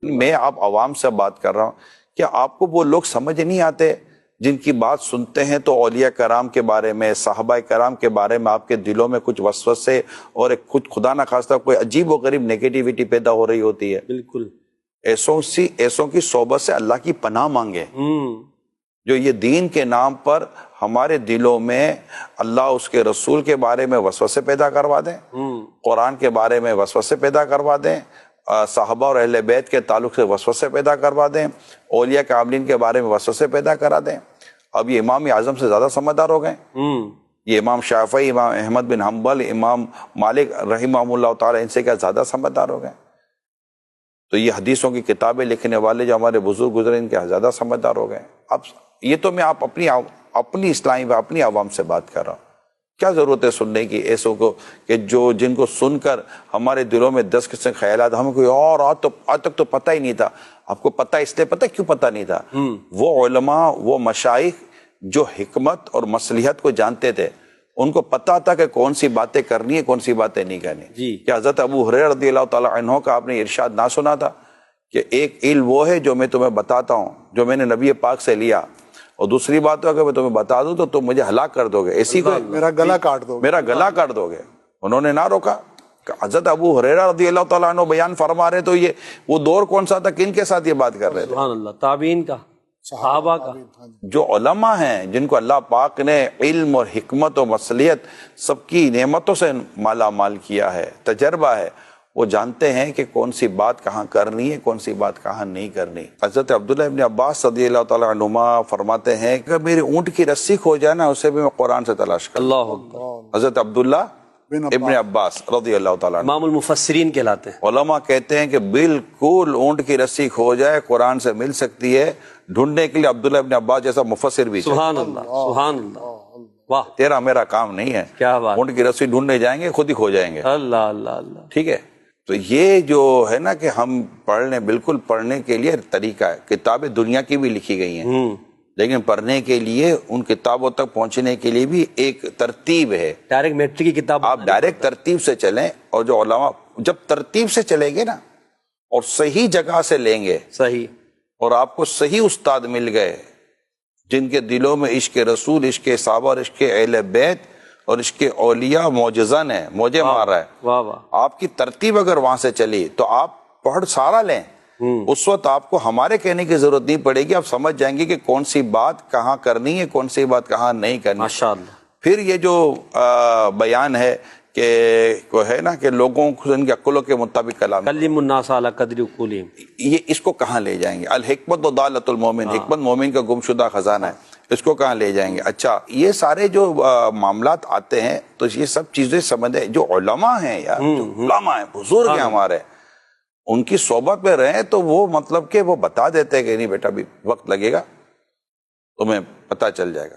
میں آپ عوام سے بات کر رہا ہوں، کیا آپ کو وہ لوگ سمجھ نہیں آتے جن کی بات سنتے ہیں تو اولیاء کرام کے بارے میں، صحابہ کرام کے بارے میں آپ کے دلوں میں کچھ وسوسے اور ایک کچھ خدا نہ خواستہ کوئی عجیب و غریب نیگیٹیوٹی پیدا ہو رہی ہوتی ہے؟ بالکل. ایسوں کی صحبت سے اللہ کی پناہ مانگے جو یہ دین کے نام پر ہمارے دلوں میں اللہ اس کے رسول کے بارے میں وسوسے پیدا کروا دیں، قرآن کے بارے میں وسوسے پیدا کروا دیں، صحابہ اور اہل بیت کے تعلق سے وسوسے پیدا کروا دیں، اولیاء کاملین کے بارے میں وسوسے پیدا کرا دیں. اب یہ امام اعظم سے زیادہ سمجھدار ہو گئے. یہ امام شافعی، امام احمد بن حنبل، امام مالک رحمہ اللہ تعالی، ان سے کیا زیادہ سمجھدار ہو گئے؟ تو یہ حدیثوں کی کتابیں لکھنے والے جو ہمارے بزرگ گزرے، ان کے زیادہ سمجھدار ہو گئے. اب یہ تو میں آپ اپنی اسلامی و اپنی عوام سے بات کر رہا ہوں. کیا ضرورت ہے سننے کی ایسوں کو کہ جن کو سن کر ہمارے دلوں میں 10 قسم کے خیالات، ہمیں کوئی اور آج تک تو پتہ ہی نہیں تھا. آپ کو پتہ اس لیے پتہ کیوں پتہ نہیں تھا؟ وہ علماء، وہ مشائخ جو حکمت اور مصلحت کو جانتے تھے، ان کو پتہ تھا کہ کون سی باتیں کرنی ہے، کون سی باتیں نہیں کرنی. کیا حضرت ابو ہریرہ رضی اللہ تعالیٰ عنہ کا آپ نے ارشاد نہ سنا تھا کہ ایک علم وہ ہے جو میں تمہیں بتاتا ہوں، جو میں نے نبی پاک سے لیا، اور دوسری بات ہے کہ میں تمہیں بتا دوں تو تم مجھے ہلاک کر دو گے، اسی کو میرا گلا کاٹ دو گے، میرا گلا کاٹ دو گے. انہوں نے نہ روکا. حضرت ابو ہریرہ رضی اللہ تعالیٰ عنہ بیان فرما رہے تو یہ وہ دور کون سا تھا، کن کے ساتھ یہ بات کر رہے تھے؟ سبحان اللہ. تابعین کا، صحابہ کا. جو علماء ہیں جن کو اللہ پاک نے علم اور حکمت اور مصلحت سب کی نعمتوں سے مالا مال کیا ہے، تجربہ ہے، وہ جانتے ہیں کہ کون سی بات کہاں کرنی ہے، کون سی بات کہاں نہیں کرنی. حضرت عبداللہ ابن عباس رضی اللہ تعالیٰ عنہما فرماتے ہیں کہ میری اونٹ کی رسی کھو جائے نا، اسے بھی میں قرآن سے تلاش کروں. اللہ اکبر. حضرت عبداللہ ابن عباس رضی اللہ تعالیٰ عنہ امام المفسرین کہلاتے ہیں. علماء کہتے ہیں کہ بالکل اونٹ کی رسی کھو جائے قرآن سے مل سکتی ہے. ڈھونڈنے کے لیے عبداللہ ابن عباس جیسا مفسر بھی چاہیے. سبحان اللہ، سبحان اللہ. واہ، تیرا میرا کام نہیں ہے. کیا بات. اونٹ کی رسی ڈھونڈنے جائیں گے، خود ہی کھو جائیں گے. اللہ اللہ اللہ. ٹھیک ہے. تو یہ جو ہے نا کہ ہم بالکل پڑھنے کے لیے طریقہ ہے. کتابیں دنیا کی بھی لکھی گئی ہیں، لیکن پڑھنے کے لیے ان کتابوں تک پہنچنے کے لیے بھی ایک ترتیب ہے. ڈائریکٹ میٹرک کی کتاب آپ ڈائریکٹ ترتیب سے چلیں، اور جو علماء جب ترتیب سے چلیں گے نا اور صحیح جگہ سے لیں گے، صحیح، اور آپ کو صحیح استاد مل گئے جن کے دلوں میں عشق رسول، عشق صحابہ اور عشق اہل بیت اور عشق اولیاء معجزن ہے، موجے مار رہا ہے. واہ واہ. آپ کی ترتیب اگر وہاں سے چلی تو آپ پڑھ سارا لیں. اس وقت آپ کو ہمارے کہنے کی ضرورت نہیں پڑے گی. آپ سمجھ جائیں گے کہ کون سی بات کہاں کرنی ہے، کون سی بات کہاں نہیں کرنی. ماشاءاللہ. پھر یہ جو بیان ہے کہ وہ ہے نا کہ لوگوں کو ان کی عقلوں کے مطابق کلام، کلم الناس علی قدر عقولہم، یہ اس کو کہاں لے جائیں گے؟ الحکمت و ضالۃ المومن، حکمت مومن کا گمشدہ خزانہ ہے، اس کو کہاں لے جائیں گے؟ اچھا، یہ سارے جو معاملات آتے ہیں تو یہ سب چیزیں سمجھیں. جو علماء ہیں یار، جو علماء ہیں، بزرگ ہیں ہمارے، ان کی صحبت میں رہیں تو وہ مطلب کہ وہ بتا دیتے ہیں کہ نہیں بیٹا ابھی وقت لگے گا، تمہیں پتہ چل جائے گا.